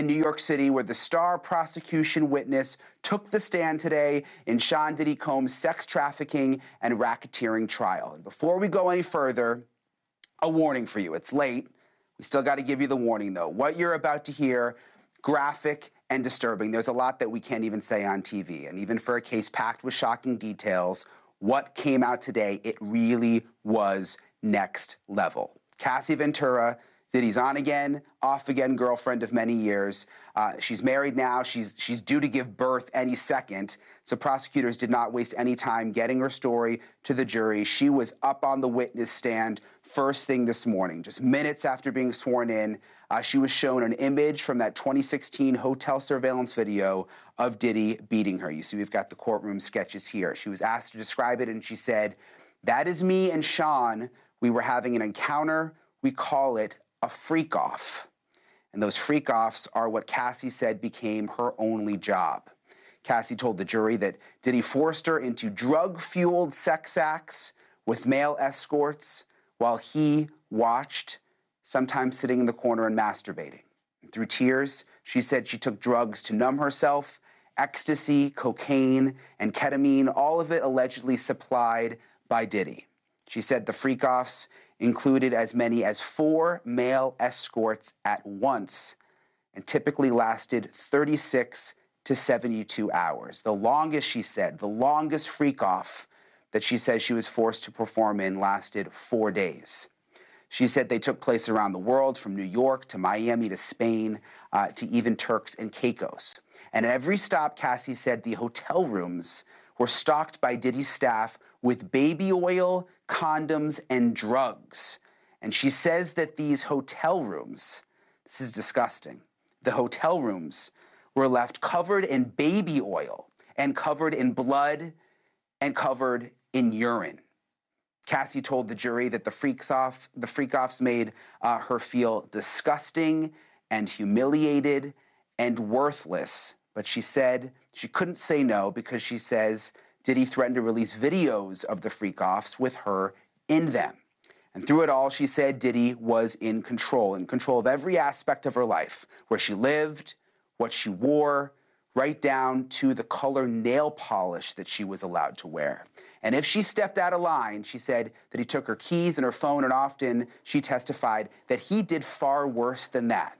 New York City, where the star prosecution witness took the stand today in Sean Diddy Combs' sex trafficking and racketeering trial. And before we go any further, a warning for you. It's late. We still got to give you the warning, though. What you're about to hear, graphic and disturbing. There's a lot that we can't even say on TV. And even for a case packed with shocking details, what came out today, it really was next level. Cassie Ventura, Diddy's on again, off again girlfriend of many years. She's married now. She's due to give birth any second. So prosecutors did not waste any time getting her story to the jury. She was up on the witness stand first thing this morning, just minutes after being sworn in. She was shown an image from that 2016 hotel surveillance video of Diddy beating her. You see, we've got the courtroom sketches here. She was asked to describe it, and she said, "That is me and Sean. We were having an encounter. We call it a freak-off." And those freak-offs are what Cassie said became her only job. Cassie told the jury that Diddy forced her into drug-fueled sex acts with male escorts while he watched, sometimes sitting in the corner and masturbating. And through tears, she said she took drugs to numb herself, ecstasy, cocaine, and ketamine, all of it allegedly supplied by Diddy. She said the freak-offs included as many as 4 male escorts at once and typically lasted 36 to 72 hours. The longest, she said, the longest freak-off that she says she was forced to perform in lasted 4 days. She said they took place around the world, from New York to Miami to Spain to even Turks and Caicos. And at every stop, Cassie said the hotel rooms were stocked by Diddy's staff with baby oil, condoms, and drugs. And she says that these hotel rooms, this is disgusting, the hotel rooms were left covered in baby oil and covered in blood and covered in urine. Cassie told the jury that the freak-offs made her feel disgusting and humiliated and worthless. But she said she couldn't say no because she says Diddy threatened to release videos of the freak-offs with her in them. And through it all, she said Diddy was in control of every aspect of her life, where she lived, what she wore, right down to the color nail polish that she was allowed to wear. And if she stepped out of line, she said that he took her keys and her phone, and often she testified that he did far worse than that.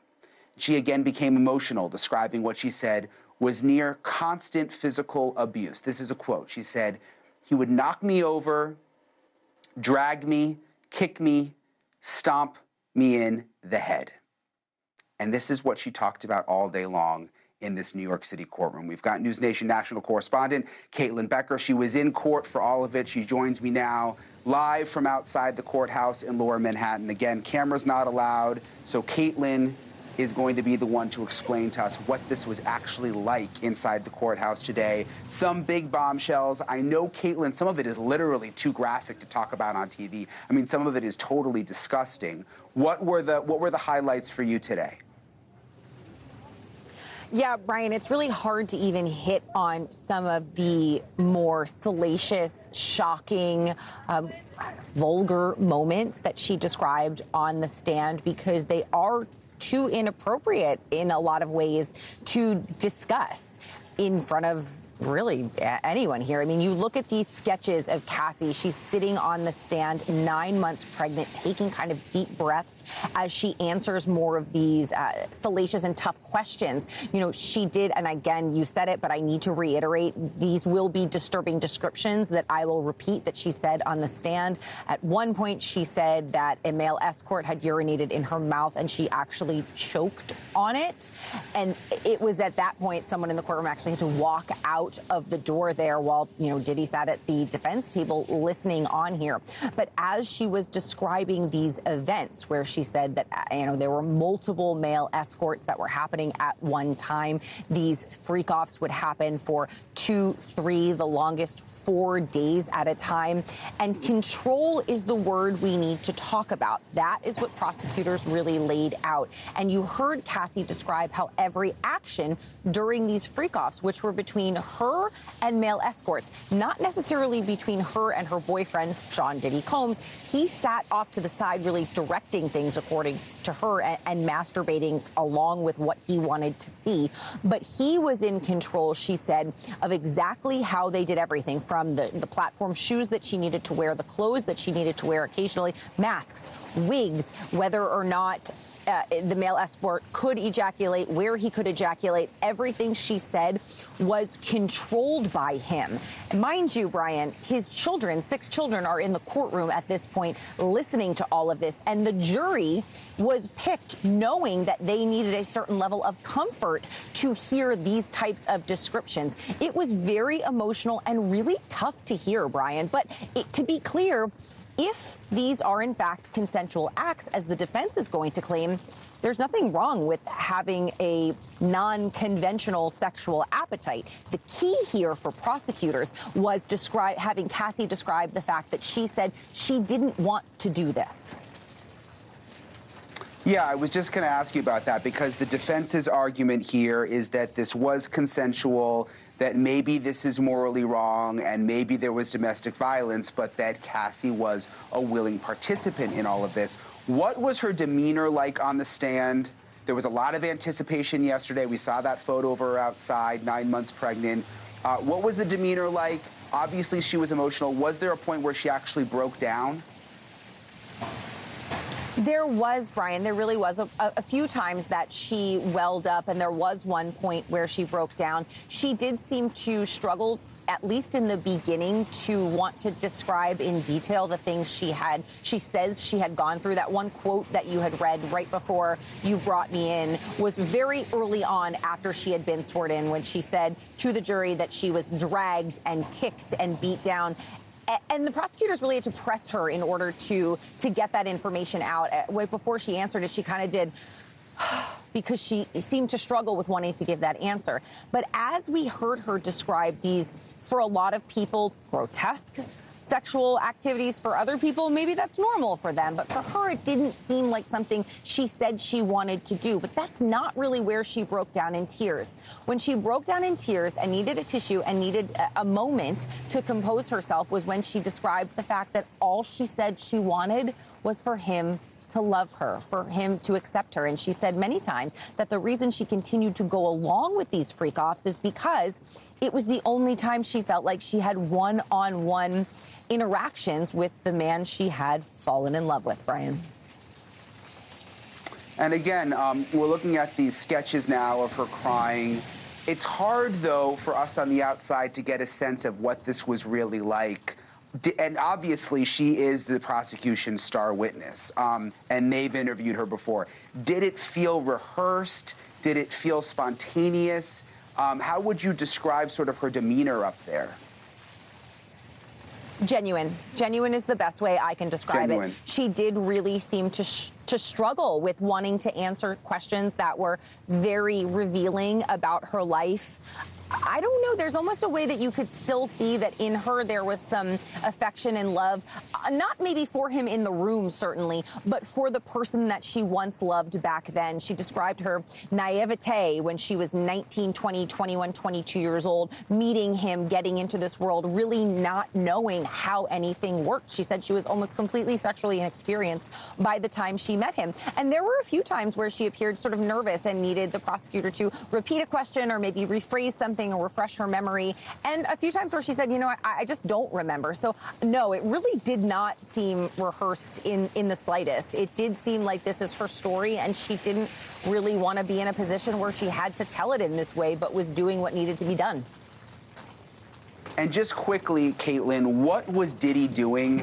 She again became emotional, describing what she said was near constant physical abuse. This is a quote. She said, "He would knock me over, drag me, kick me, stomp me in the head." And this is what she talked about all day long in this New York City courtroom. We've got NewsNation national correspondent Caitlyn Becker. She was in court for all of it. She joins me now live from outside the courthouse in Lower Manhattan. Again, cameras not allowed, so Caitlyn is going to be the one to explain to us what this was actually like inside the courthouse today. Some big bombshells. I know, Caitlyn, some of it is literally too graphic to talk about on TV. I mean, some of it is totally disgusting. What were the highlights for you today? Yeah, Brian, it's really hard to even hit on some of the more salacious, shocking, vulgar moments that she described on the stand, because they are too inappropriate in a lot of ways to discuss in front of really anyone here. I mean, you look at these sketches of Cassie. She's sitting on the stand, 9 months pregnant, taking kind of deep breaths as she answers more of these salacious and tough questions. You know, she did, and again, you said it, but I need to reiterate, these will be disturbing descriptions that I will repeat that she said on the stand. At one point, she said that a male escort had urinated in her mouth and she actually choked on it. And it was at that point someone in the courtroom actually had to walk out of the door there while, you know, Diddy sat at the defense table listening on here. But as she was describing these events where she said that, you know, there were multiple male escorts that were happening at one time, these freak-offs would happen for 2, 3, the longest 4 days at a time. And control is the word we need to talk about. That is what prosecutors really laid out. And you heard Cassie describe how every action during these freak-offs, which were between her and male escorts, not necessarily between her and her boyfriend, Sean Diddy Combs. He sat off to the side, really directing things according to her and masturbating along with what he wanted to see. But he was in control, she said, of exactly how they did everything, from the platform shoes that she needed to wear, the clothes that she needed to wear occasionally, masks, wigs, whether or not the male escort could ejaculate, where he could ejaculate. Everything, she said, was controlled by him. Mind you, Brian, his children, 6 children, are in the courtroom at this point listening to all of this. And the jury was picked knowing that they needed a certain level of comfort to hear these types of descriptions. It was very emotional and really tough to hear, Brian. But to be clear, if these are, in fact, consensual acts, as the defense is going to claim, there's nothing wrong with having a non-conventional sexual appetite. The key here for prosecutors was having Cassie describe the fact that she said she didn't want to do this. Yeah, I was just going to ask you about that, because the defense's argument here is that this was consensual, that maybe this is morally wrong, and maybe there was domestic violence, but that Cassie was a willing participant in all of this. What was her demeanor like on the stand? There was a lot of anticipation yesterday. We saw that photo of her outside, 9 months pregnant. What was the demeanor like? Obviously, she was emotional. Was there a point where she actually broke down? There was, Brian, there really was a few times that she welled up, and there was one point where she broke down. She did seem to struggle, at least in the beginning, to want to describe in detail the things she says she had gone through. That one quote that you had read right before you brought me in was very early on after she had been sworn in, when she said to the jury that she was dragged and kicked and beat down. And the prosecutors really had to press her in order to get that information out. Before she answered it, she kind of did, because she seemed to struggle with wanting to give that answer. But as we heard her describe these, for a lot of people, grotesque sexual activities, for other people, maybe that's normal for them. But for her, it didn't seem like something she said she wanted to do. But that's not really where she broke down in tears. When she broke down in tears and needed a tissue and needed a moment to compose herself was when she described the fact that all she said she wanted was for him to love her, for him to accept her. And she said many times that the reason she continued to go along with these freak-offs is because it was the only time she felt like she had one-on-one interactions with the man she had fallen in love with, Brian. And again, we're looking at these sketches now of her crying. It's hard, though, for us on the outside to get a sense of what this was really like. And obviously, she is the prosecution's star witness, and they've interviewed her before. Did it feel rehearsed? Did it feel spontaneous? How would you describe sort of her demeanor up there? Genuine. Genuine is the best way I can describe it. She did really seem to struggle with wanting to answer questions that were very revealing about her life. I don't know. There's almost a way that you could still see that in her there was some affection and love, not maybe for him in the room, certainly, but for the person that she once loved back then. She described her naivete when she was 19, 20, 21, 22 years old, meeting him, getting into this world, really not knowing how anything worked. She said she was almost completely sexually inexperienced by the time she met him. And there were a few times where she appeared sort of nervous and needed the prosecutor to repeat a question or maybe rephrase something or refresh her memory. And a few times where she said, you know, I just don't remember. So, no, it really did not seem rehearsed in the slightest. It did seem like this is her story, and she didn't really want to be in a position where she had to tell it in this way, but was doing what needed to be done. And just quickly, Caitlyn, what was Diddy doing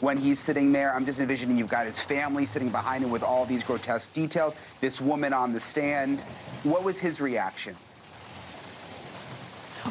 when he's sitting there? I'm just envisioning you've got his family sitting behind him with all these grotesque details, this woman on the stand. What was his reaction?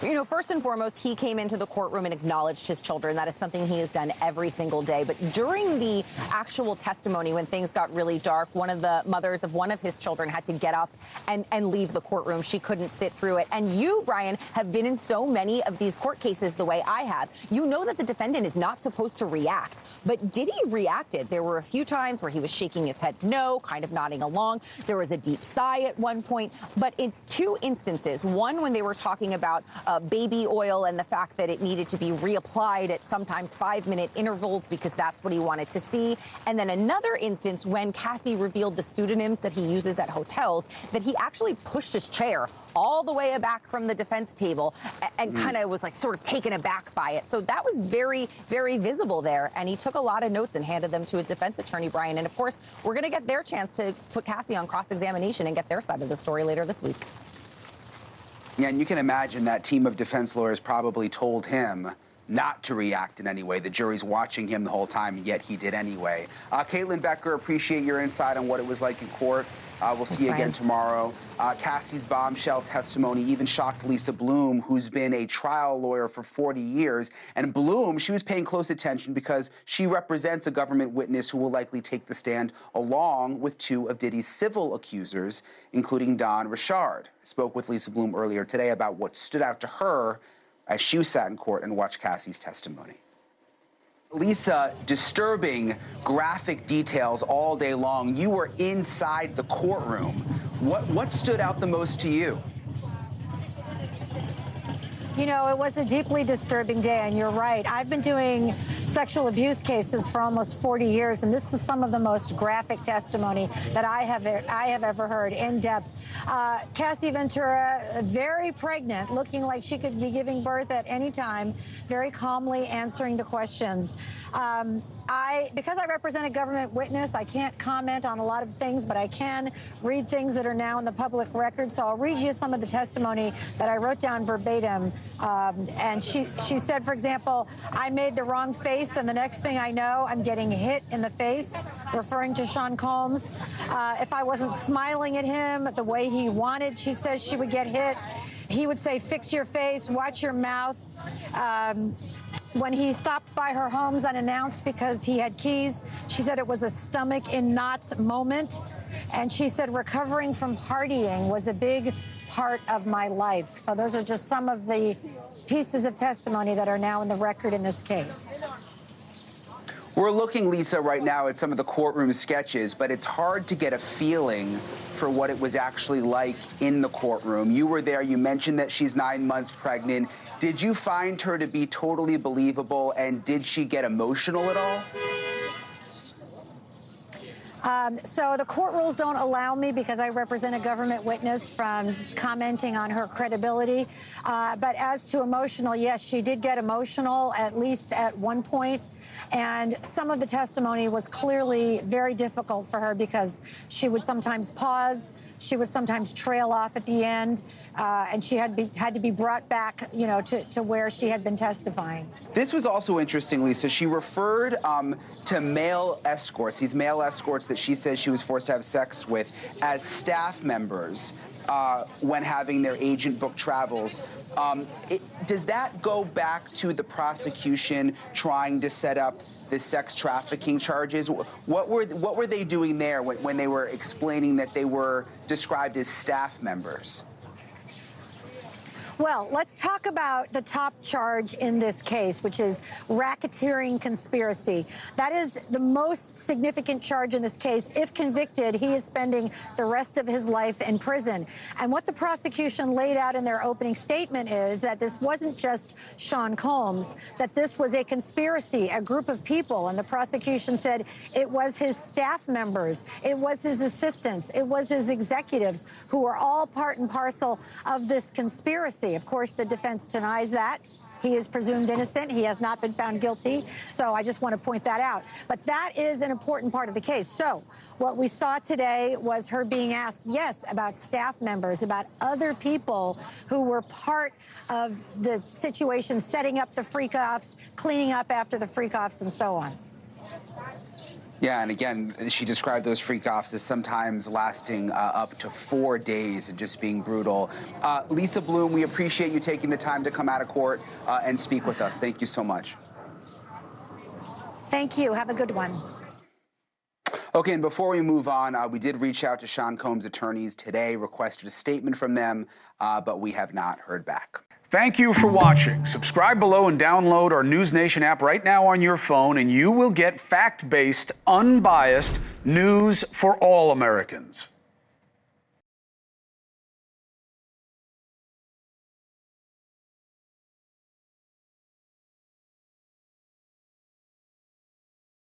You know, first and foremost, he came into the courtroom and acknowledged his children. That is something he has done every single day. But during the actual testimony, when things got really dark, one of the mothers of one of his children had to get up and leave the courtroom. She couldn't sit through it. And you, Brian, have been in so many of these court cases the way I have. You know that the defendant is not supposed to react. But Diddy reacted. There were a few times where he was shaking his head no, kind of nodding along. There was a deep sigh at one point. But in two instances, one when they were talking about baby oil and the fact that it needed to be reapplied at sometimes 5-minute intervals because that's what he wanted to see. And then another instance when Cassie revealed the pseudonyms that he uses at hotels, that he actually pushed his chair all the way back from the defense table and kind of was like sort of taken aback by it. So that was very, very visible there. And he took a lot of notes and handed them to a defense attorney, Brian. And of course, we're going to get their chance to put Cassie on cross-examination and get their side of the story later this week. Yeah, and you can imagine that team of defense lawyers probably told him not to react in any way. The jury's watching him the whole time, yet he did anyway. Caitlyn Becker, appreciate your insight on what it was like in court. We'll see you again tomorrow. Cassie's bombshell testimony even shocked Lisa Bloom, who's been a trial lawyer for 40 years. And Bloom, she was paying close attention because she represents a government witness who will likely take the stand along with 2 of Diddy's civil accusers, including Don Richard. I spoke with Lisa Bloom earlier today about what stood out to her as she sat in court and watched Cassie's testimony. Lisa, disturbing graphic details all day long. You were inside the courtroom. What stood out the most to you? You know, it was a deeply disturbing day, and you're right. I've been doing sexual abuse cases for almost 40 years, and this is some of the most graphic testimony that I have ever heard, in depth. Cassie Ventura, very pregnant, looking like she could be giving birth at any time, very calmly answering the questions. Because I represent a government witness, I can't comment on a lot of things, but I can read things that are now in the public record. So I'll read you some of the testimony that I wrote down verbatim. And she said, for example, I made the wrong face, and the next thing I know, I'm getting hit in the face, referring to Sean Combs. If I wasn't smiling at him the way he wanted, she says she would get hit. He would say, fix your face, watch your mouth. When he stopped by her homes unannounced because he had keys, she said it was a stomach in knots moment. And she said recovering from partying was a big part of my life. So those are just some of the pieces of testimony that are now in the record in this case. We're looking, Lisa, right now at some of the courtroom sketches, but it's hard to get a feeling for what it was actually like in the courtroom. You were there. You mentioned that she's 9 months pregnant. Did you find her to be totally believable, and did she get emotional at all? So the court rules don't allow me, because I represent a government witness, from commenting on her credibility. But as to emotional, yes, she did get emotional, at least at one point. And some of the testimony was clearly very difficult for her because she would sometimes pause. She would sometimes trail off at the end, and she had to be brought back, you know, to where she had been testifying. This was also interesting, Lisa. She referred to male escorts, these male escorts that she says she was forced to have sex with, as staff members when having their agent book travels. Does that go back to the prosecution trying to set up the sex trafficking charges? What were they doing there when they were explaining that they were described as staff members? Well, let's talk about the top charge in this case, which is racketeering conspiracy. That is the most significant charge in this case. If convicted, he is spending the rest of his life in prison. And what the prosecution laid out in their opening statement is that this wasn't just Sean Combs, that this was a conspiracy, a group of people. And the prosecution said it was his staff members, it was his assistants, it was his executives who were all part and parcel of this conspiracy. Of course, the defense denies that. He is presumed innocent. He has not been found guilty. So I just want to point that out. But that is an important part of the case. So what we saw today was her being asked, yes, about staff members, about other people who were part of the situation, setting up the freak-offs, cleaning up after the freak-offs, and so on. Yeah, and again, she described those freak-offs as sometimes lasting up to 4 days and just being brutal. Lisa Bloom, we appreciate you taking the time to come out of court and speak with us. Thank you so much. Thank you. Have a good one. Okay, and before we move on, we did reach out to Sean Combs' attorneys today, requested a statement from them, but we have not heard back. Thank you for watching. Subscribe below and download our NewsNation app right now on your phone, and you will get fact-based, unbiased news for all Americans.